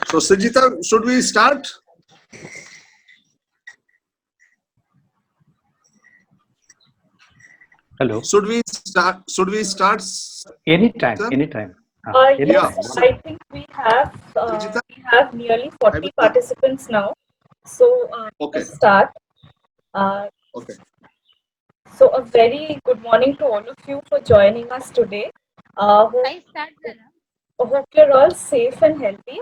So, Srijita, should we start? Hello. Should we start? Anytime. Yes, I think we have nearly 40 participants now. So okay. Let's start. Okay. So a very good morning to all of you for joining us today. Hope you're all safe and healthy.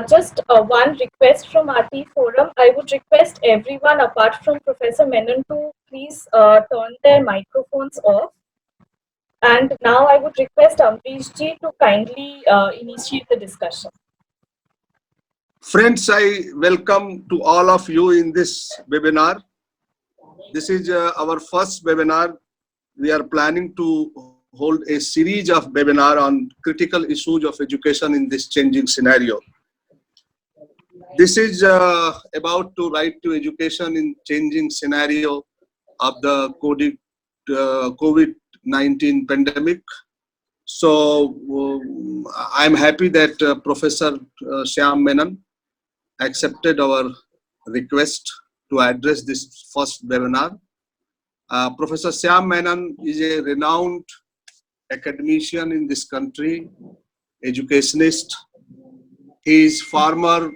Just one request from RTE Forum. I would request everyone apart from Professor Menon to please turn their microphones off. And now I would request Amrish ji to kindly initiate the discussion. Friends, I welcome to all of you in this webinar. This is our first webinar. We are planning to hold a series of webinars on critical issues of education in this changing scenario. This is about to right to education in changing scenario of the COVID-19 pandemic. So I'm happy that Professor Shyam Menon accepted our request to address this first webinar. Professor Shyam Menon is a renowned academician in this country, educationist. He is former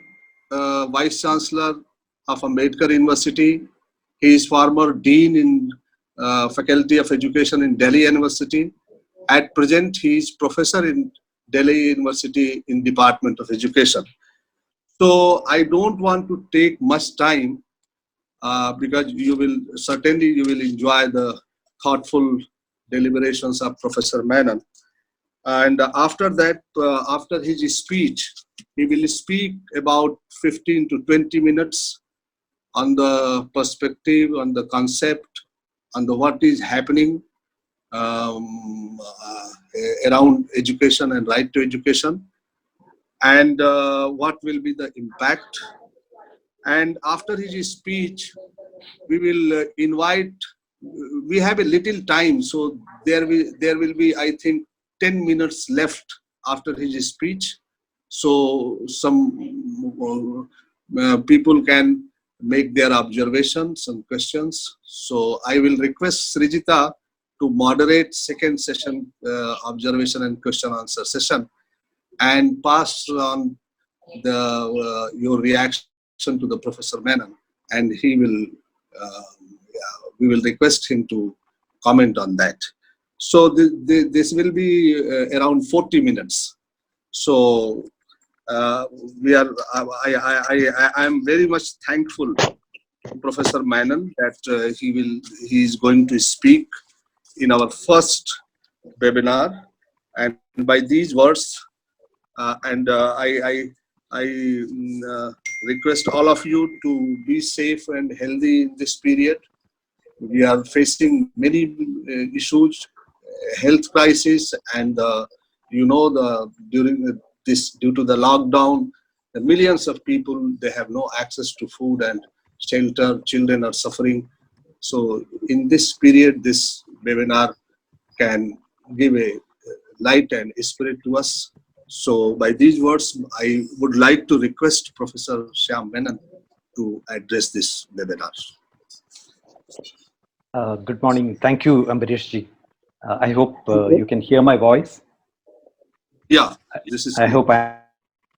Vice Chancellor of Ambedkar University. He is former Dean in Faculty of Education in Delhi University. At present, he is professor in Delhi University in Department of Education. So I don't want to take much time because you will enjoy the thoughtful deliberations of Professor Menon. And after that, after his speech, he will speak about 15 to 20 minutes on the perspective, on the concept, on the what is happening around education and right to education, and what will be the impact. And after his speech, we will invite, we have a little time, so there will be, I think, 10 minutes left after his speech. So some people can make their observations and questions. So I will request Srijita to moderate second session, observation and question answer session, and pass on the your reaction to the Professor Menon, and he will we will request him to comment on that. So this will be around 40 minutes. So we are I am very much thankful to Professor Menon that he is going to speak in our first webinar, and by these words, I request all of you to be safe and healthy in this period. We are facing many issues, health crisis, and you know, due to the lockdown, the millions of people, they have no access to food and shelter. Children are suffering. So in this period, this webinar can give a light and spirit to us. So by these words, I would like to request Professor Shyam Menon to address this webinar. Good morning. Thank you, Amrish ji. I hope you can hear my voice. Yeah, this is. I hope I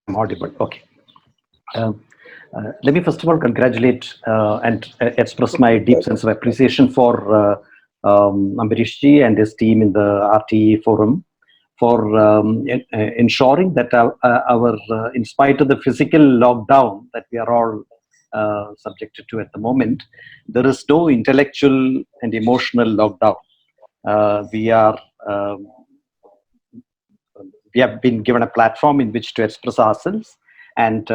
am audible. Okay. Let me first of all congratulate and express my deep sense of appreciation for Amrish ji and his team in the RTE Forum for ensuring that in spite of the physical lockdown that we are all subjected to at the moment, there is no intellectual and emotional lockdown. We have been given a platform in which to express ourselves, and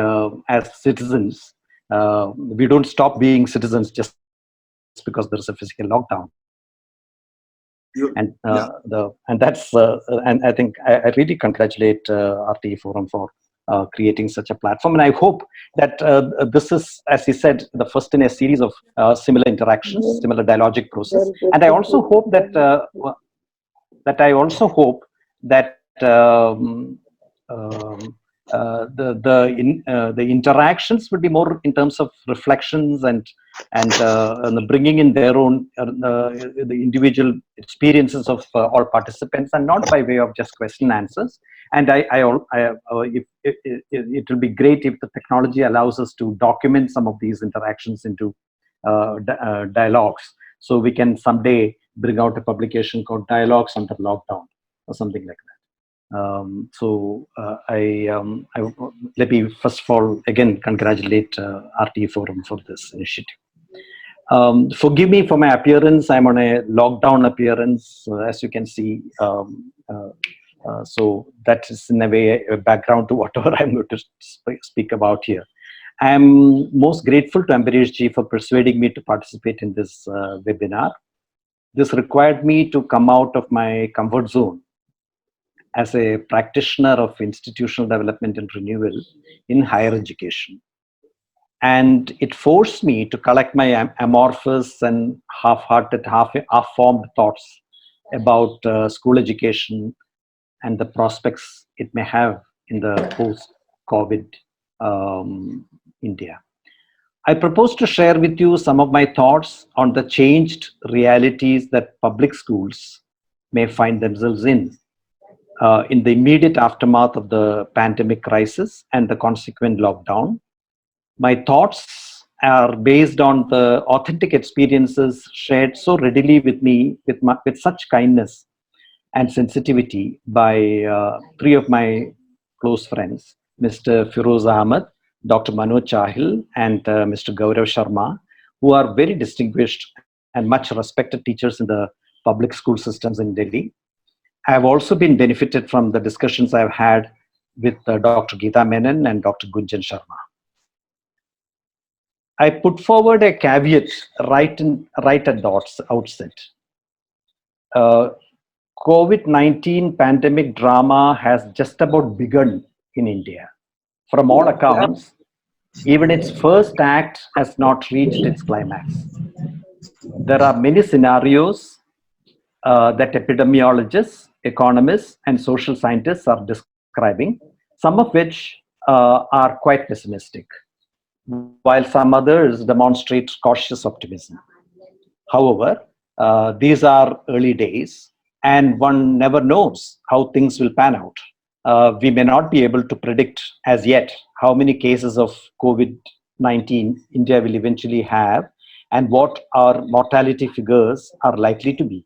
as citizens, we don't stop being citizens just because there is a physical lockdown. And that's and I think I really congratulate RTE Forum for creating such a platform, and I hope that this is, as he said, the first in a series of similar interactions, similar dialogic process. And I also hope that the interactions would be more in terms of reflections and bringing in their own the individual experiences of all participants, and not by way of just question and answers. And it will be great if the technology allows us to document some of these interactions into dialogues, so we can someday bring out a publication called Dialogues Under Lockdown or something like that. Let me first of all again congratulate RTE Forum for this initiative. Forgive me for my appearance. I'm on a lockdown appearance, as you can see. So that is in a way a background to whatever I'm going to speak about here. I'm most grateful to Ambarish Ji for persuading me to participate in this webinar. This required me to come out of my comfort zone as a practitioner of institutional development and renewal in higher education. And it forced me to collect my amorphous and half-hearted, half-formed thoughts about school education and the prospects it may have in the post-COVID India. I propose to share with you some of my thoughts on the changed realities that public schools may find themselves in the immediate aftermath of the pandemic crisis and the consequent lockdown. My thoughts are based on the authentic experiences shared so readily with me with such kindness and sensitivity by three of my close friends, Mr. Firoz Ahmed, Dr. Manoj Chahil, and Mr. Gaurav Sharma, who are very distinguished and much respected teachers in the public school systems in Delhi. I have also been benefited from the discussions I've had with Dr. Geeta Menon and Dr. Gunjan Sharma. I put forward a caveat right at the outset. COVID-19 pandemic drama has just about begun in India. From all accounts, even its first act has not reached its climax. There are many scenarios that epidemiologists, economists, and social scientists are describing, some of which are quite pessimistic, while some others demonstrate cautious optimism. However, these are early days, and one never knows how things will pan out. We may not be able to predict as yet how many cases of COVID-19 India will eventually have and what our mortality figures are likely to be.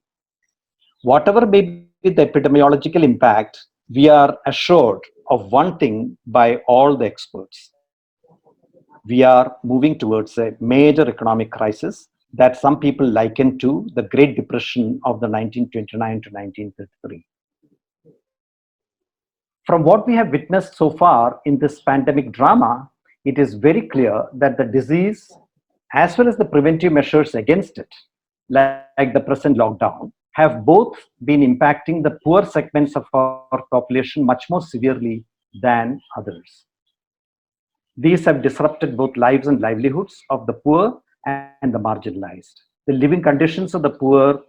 Whatever may be the epidemiological impact, we are assured of one thing by all the experts. We are moving towards a major economic crisis that some people liken to the Great Depression of the 1929 to 1933. From what we have witnessed so far in this pandemic drama, it is very clear that the disease, as well as the preventive measures against it, like the present lockdown, have both been impacting the poor segments of our population much more severely than others. These have disrupted both lives and livelihoods of the poor and the marginalized. The living conditions of the poor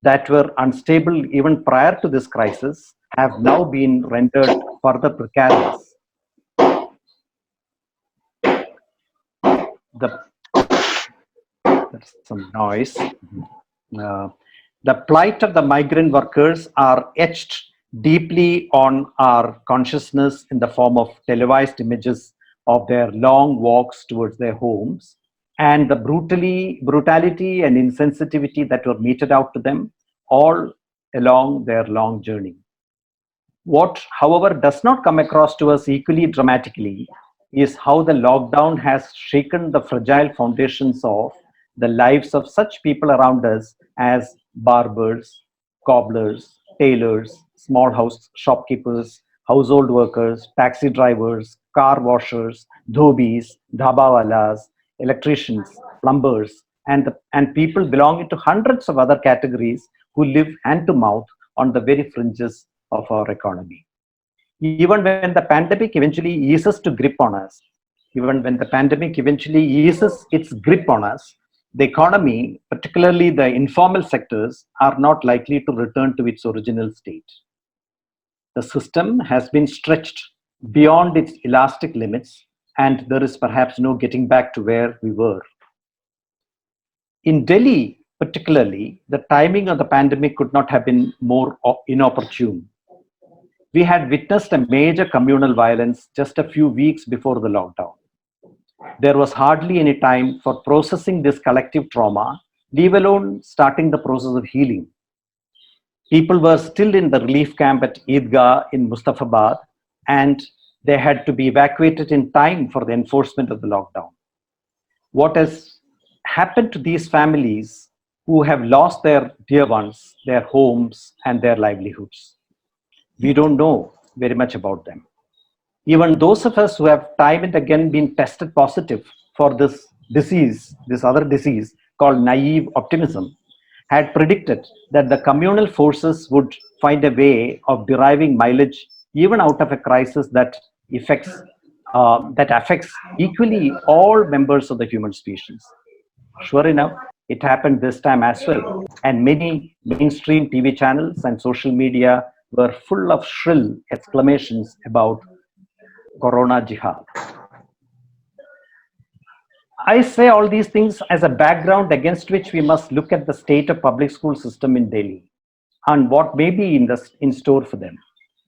that were unstable even prior to this crisis have now been rendered further precarious. There's some noise. The plight of the migrant workers are etched deeply on our consciousness in the form of televised images of their long walks towards their homes and the brutality and insensitivity that were meted out to them all along their long journey. What, however, does not come across to us equally dramatically is how the lockdown has shaken the fragile foundations of the lives of such people around us as barbers, cobblers, tailors, small house shopkeepers, household workers, taxi drivers, car washers, dhobis, dhabawalas, electricians, plumbers, and people belonging to hundreds of other categories who live hand to mouth on the very fringes of our economy. Even when the pandemic eventually eases its grip on us, the economy, particularly the informal sectors, are not likely to return to its original state. The system has been stretched beyond its elastic limits, and there is perhaps no getting back to where we were. In Delhi, particularly, the timing of the pandemic could not have been more inopportune. We had witnessed a major communal violence just a few weeks before the lockdown. There was hardly any time for processing this collective trauma, leave alone starting the process of healing. People were still in the relief camp at Eidgah in Mustafabad, and they had to be evacuated in time for the enforcement of the lockdown. What has happened to these families who have lost their dear ones, their homes, and their livelihoods? We don't know very much about them. Even those of us who have time and again been tested positive for this disease, this other disease called naive optimism, had predicted that the communal forces would find a way of deriving mileage even out of a crisis that affects equally all members of the human species. Sure enough, it happened this time as well, and many mainstream TV channels and social media were full of shrill exclamations about Corona Jihad. I say all these things as a background against which we must look at the state of public school system in Delhi and what may be in store for them.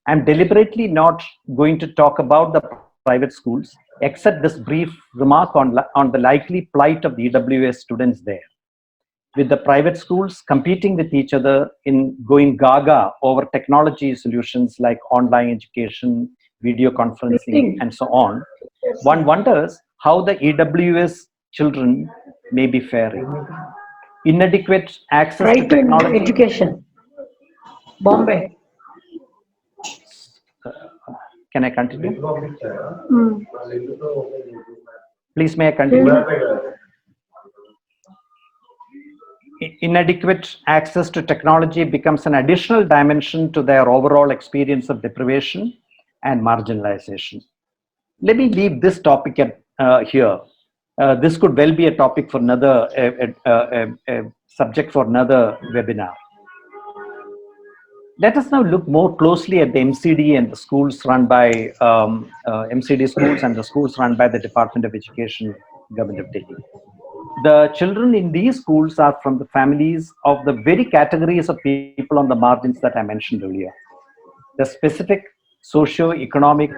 I'm deliberately not going to talk about the private schools, except this brief remark on the likely plight of the EWS students there. With the private schools competing with each other in going gaga over technology solutions like online education, video conferencing, and so on, one wonders how the EWS children may be faring. Inadequate access to technology. Education. Bombay. Can I continue? Please, may I continue? Inadequate access to technology becomes an additional dimension to their overall experience of deprivation and marginalization. Let me leave this topic here. This could well be a topic for another subject for another webinar. Let us now look more closely at the MCD and the schools run by MCD schools and the schools run by the Department of Education, Government of Delhi. The children in these schools are from the families of the very categories of people on the margins that I mentioned earlier. The specific socio-economic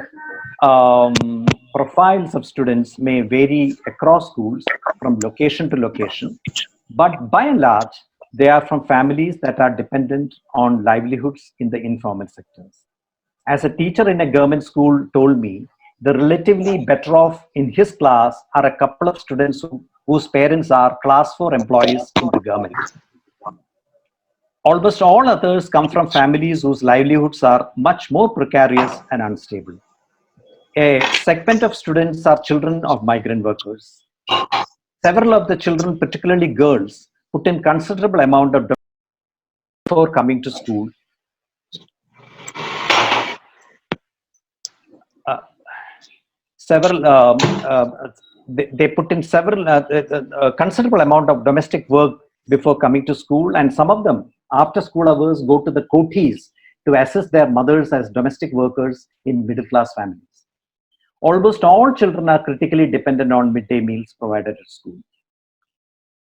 profiles of students may vary across schools from location to location, but by and large, they are from families that are dependent on livelihoods in the informal sectors. As a teacher in a government school told me, the relatively better off in his class are a couple of students whose parents are class 4 employees in the government. Almost all others come from families whose livelihoods are much more precarious and unstable. A segment of students are children of migrant workers. Several of the children, particularly girls, put in considerable amount of before coming to school. They put in considerable amount of domestic work before coming to school, and some of them, after school hours, go to the kothis to assist their mothers as domestic workers in middle-class families. Almost all children are critically dependent on midday meals provided at school.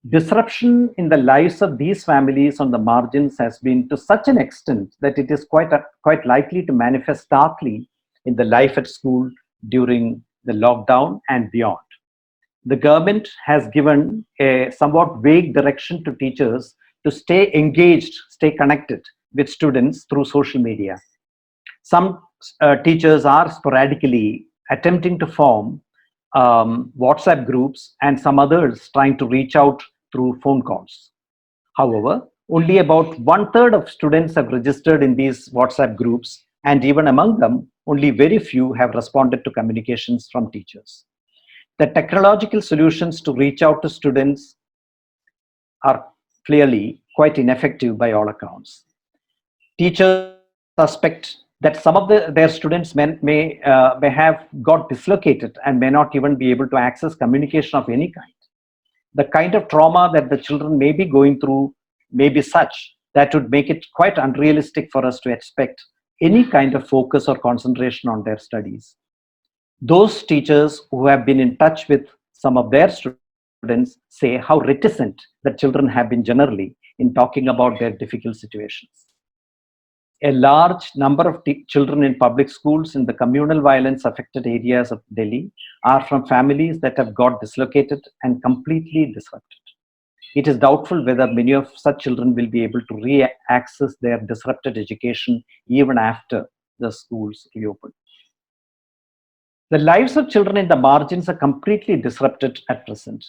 Disruption in the lives of these families on the margins has been to such an extent that it is quite likely to manifest starkly in the life at school during the lockdown and beyond. The government has given a somewhat vague direction to teachers to stay engaged, stay connected with students through social media. Some teachers are sporadically attempting to form WhatsApp groups, and some others trying to reach out through phone calls. However, only about 1/3 of students have registered in these WhatsApp groups, and even among them, only very few have responded to communications from teachers. The technological solutions to reach out to students are clearly quite ineffective by all accounts. Teachers suspect that some of their students may have got dislocated and may not even be able to access communication of any kind. The kind of trauma that the children may be going through may be such that would make it quite unrealistic for us to expect any kind of focus or concentration on their studies. Those teachers who have been in touch with some of their students say how reticent the children have been generally in talking about their difficult situations. A large number of children in public schools in the communal violence affected areas of Delhi are from families that have got dislocated and completely disrupted. It is doubtful whether many of such children will be able to re-access their disrupted education even after the schools reopen. The lives of children in the margins are completely disrupted at present.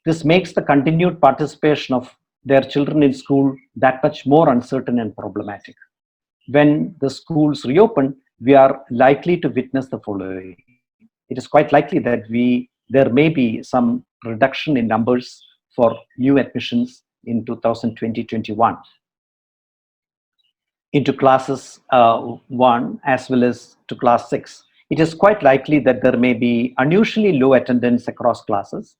This makes the continued participation of their children in school that much more uncertain and problematic. When the schools reopen, we are likely to witness the following. It is quite likely that there may be some reduction in numbers for new admissions in 2020-21 into classes 1 as well as to class 6. It is quite likely that there may be unusually low attendance across classes.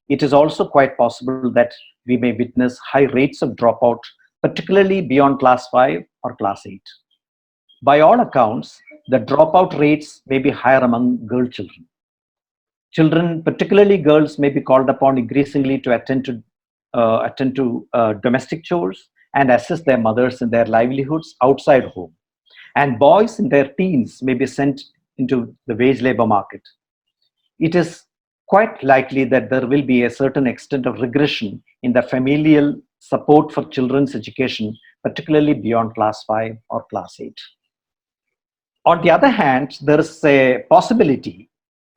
It is also quite possible that we may witness high rates of dropout, particularly beyond class 5 or class 8. By all accounts, the dropout rates may be higher among girl children. Children, particularly girls, may be called upon increasingly to attend to domestic chores and assist their mothers in their livelihoods outside home. And boys in their teens may be sent into the wage labor market. It is quite likely that there will be a certain extent of regression in the familial support for children's education, particularly beyond class 5 or class 8. On the other hand, there is a possibility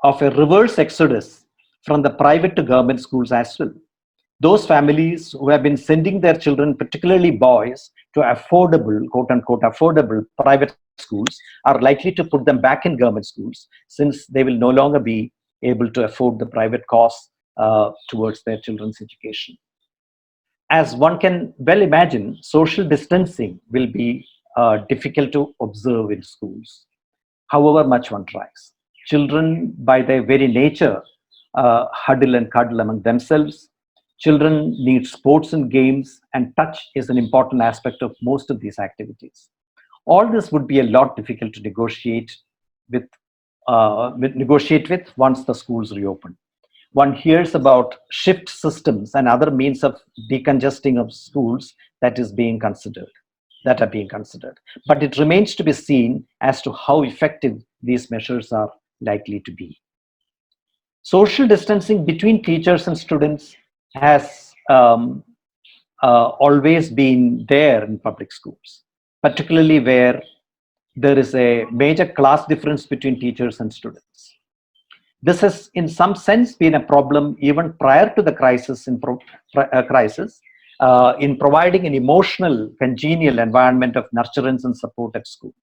of a reverse exodus from the private to government schools as well. Those families who have been sending their children, particularly boys, to affordable, quote unquote, affordable private schools are likely to put them back in government schools, since they will no longer be able to afford the private costs towards their children's education. As one can well imagine, social distancing will be difficult to observe in schools, however much one tries. Children, by their very nature, huddle and cuddle among themselves. Children need sports and games, and touch is an important aspect of most of these activities. All this would be a lot difficult to negotiate with once the schools reopen. One hears about shift systems and other means of decongesting of schools that are being considered. But it remains to be seen as to how effective these measures are likely to be. Social distancing between teachers and students has always been there in public schools, particularly where there is a major class difference between teachers and students. This has, in some sense, been a problem even prior to the crisis in providing an emotional, congenial environment of nurturance and support at school.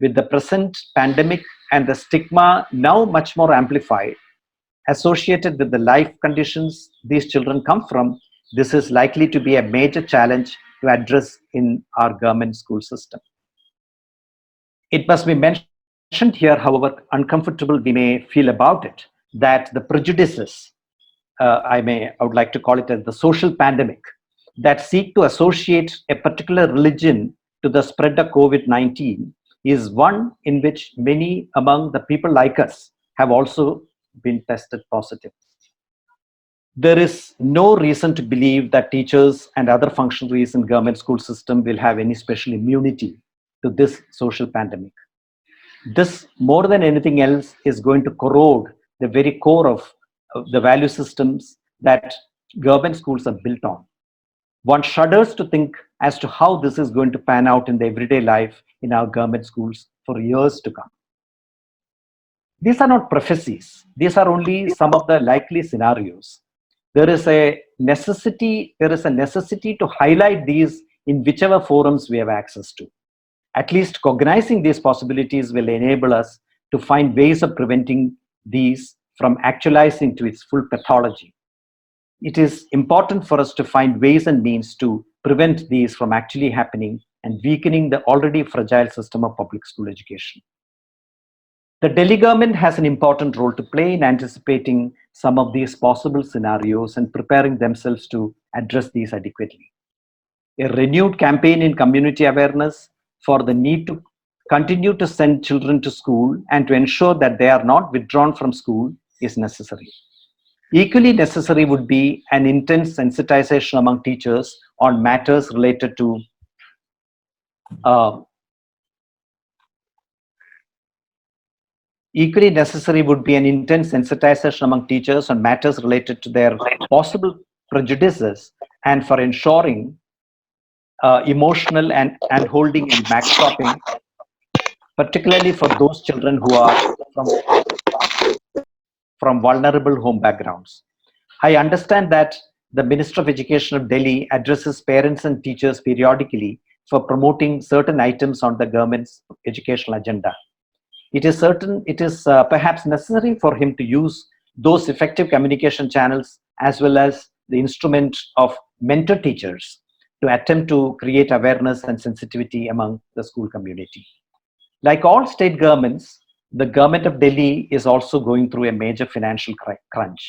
With the present pandemic and the stigma now much more amplified, associated with the life conditions these children come from, this is likely to be a major challenge to address in our government school system. It must be mentioned here, however uncomfortable we may feel about it, that the prejudices, I would like to call it as the social pandemic, that seek to associate a particular religion to the spread of COVID-19 is one in which many among the people like us have also been tested positive. There is no reason to believe that teachers and other functionaries in government school system will have any special immunity to this social pandemic. This, more than anything else, is going to corrode the very core of the value systems that government schools are built on. One shudders to think as to how this is going to pan out in the everyday life in our government schools for years to come. These are not prophecies. These are only some of the likely scenarios. There is a necessity to highlight these in whichever forums we have access to. At least cognizing these possibilities will enable us to find ways of preventing these from actualizing to its full pathology. It is important for us to find ways and means to prevent these from actually happening and weakening the already fragile system of public school education. The Delhi government has an important role to play in anticipating some of these possible scenarios and preparing themselves to address these adequately. A renewed campaign in community awareness for the need to continue to send children to school and to ensure that they are not withdrawn from school is necessary. Equally necessary would be an intense sensitization among teachers on matters related to equally necessary would be an intense sensitization among teachers on matters related to their possible prejudices and for ensuring emotional and holding and backstopping, particularly for those children who are from vulnerable home backgrounds. I understand that the Minister of Education of Delhi addresses parents and teachers periodically for promoting certain items on the government's educational agenda. It is perhaps necessary for him to use those effective communication channels as well as the instrument of mentor teachers to attempt to create awareness and sensitivity among the school community. Like all state governments, the government of Delhi is also going through a major financial crunch.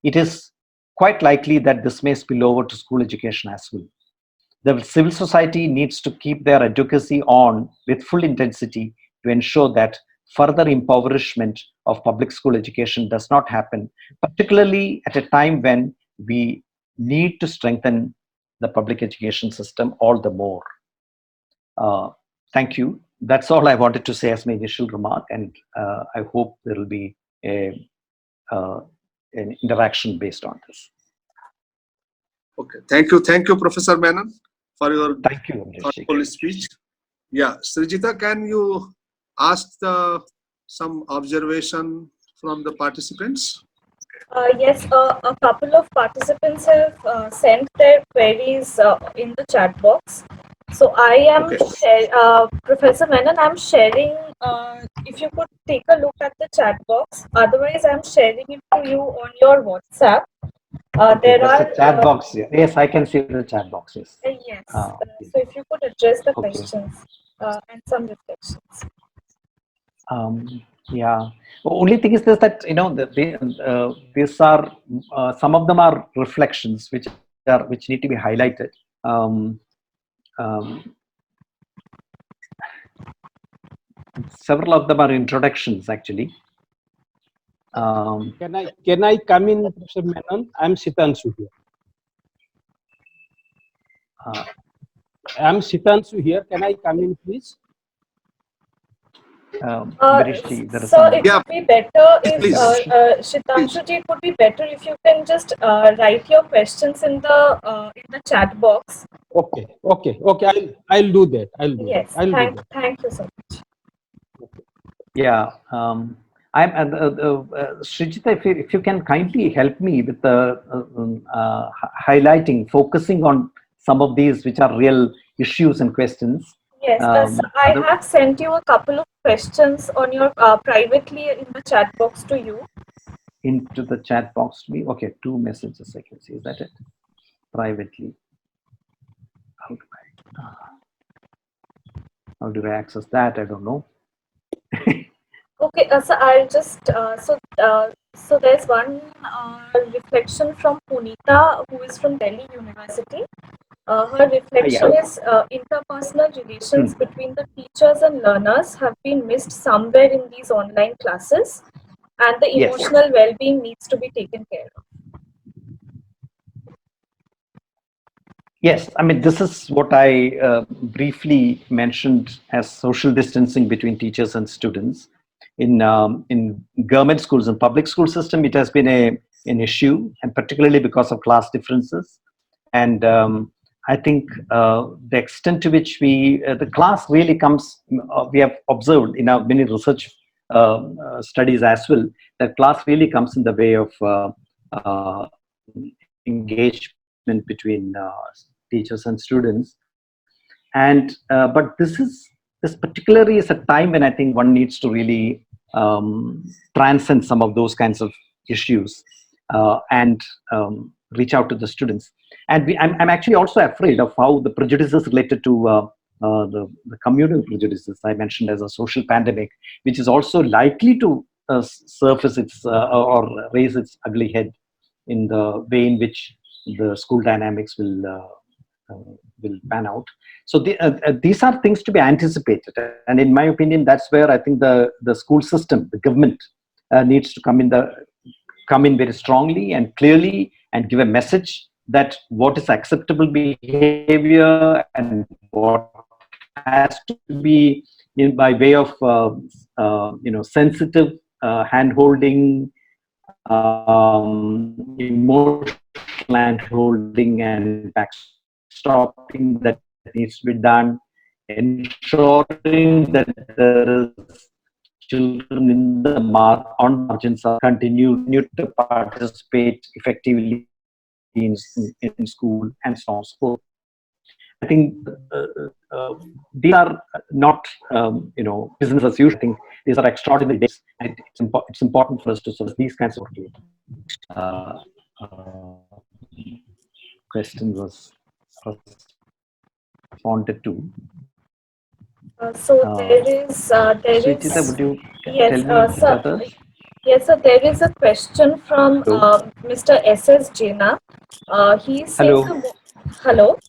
It is quite likely that this may spill over to school education as well. The civil society needs to keep their advocacy on with full intensity to ensure that further impoverishment of public school education does not happen, particularly at a time when we need to strengthen the public education system all the more. Thank you. That's all I wanted to say as my initial remark, and I hope there will be an interaction based on this. Okay, thank you, Professor Menon, for your thoughtful speech. Yeah, Srijita, can you ask some observation from the participants? Yes, a couple of participants have sent their queries in the chat box. So I am, Professor Menon, I'm sharing, if you could take a look at the chat box, otherwise I'm sharing it to you on your WhatsApp. There are the chat box here. Yes, I can see the chat box. Yes. Yes. So if you could address the questions and some reflections. Yeah. The only thing is this, that these are some of them are reflections which need to be highlighted. Several of them are introductions actually. Can I come in, Professor Menon? I'm Sitanshu here. I'm Sitanshu here. Can I come in, please? So it would be better if Shitanshu ji, it would be better if you can just write your questions in the chat box. Okay. I'll do that. I'll do yes. that. Thank you so much. Okay. Yeah. I'm Srijita, if you can kindly help me with highlighting, focusing on some of these which are real issues and questions. Yes, so I have sent you a couple of questions on your privately in the chat box to you. Into the chat box to me. Okay, 2 messages I can see. Is that it? Privately. How do I access that? I don't know. Okay, so I'll just so there's one reflection from Punita, who is from Delhi University. Her reflection is interpersonal relations between the teachers and learners have been missed somewhere in these online classes, and the emotional well-being needs to be taken care of. Yes, I mean, this is what I briefly mentioned as social distancing between teachers and students. In government schools and public school system, it has been an issue, and particularly because of class differences. And I think the extent to which the class really comes, we have observed in our many research studies as well, that class really comes in the way of engagement between teachers and students. And but this particularly is a time when I think one needs to really transcend some of those kinds of issues and reach out to the students. And I'm actually also afraid of how the prejudices related to the communal prejudices I mentioned as a social pandemic, which is also likely to surface its or raise its ugly head in the way in which the school dynamics will will pan out. So these are things to be anticipated, and in my opinion, that's where I think the school system, the government, needs to come in very strongly and clearly and give a message that what is acceptable behavior and what has to be by way of sensitive hand holding, emotional hand holding and backstopping that needs to be done, ensuring that there is children in the on margins are continue to participate effectively in school and so on. So I think these are not business as usual. I think these are extraordinary days, and it's important for us to solve these kinds of questions was responded to. So there is Sujita, would you yes, tell me sir. others? Yes, so there is a question from Mr. S.S. Jena. He says, Hello. hello.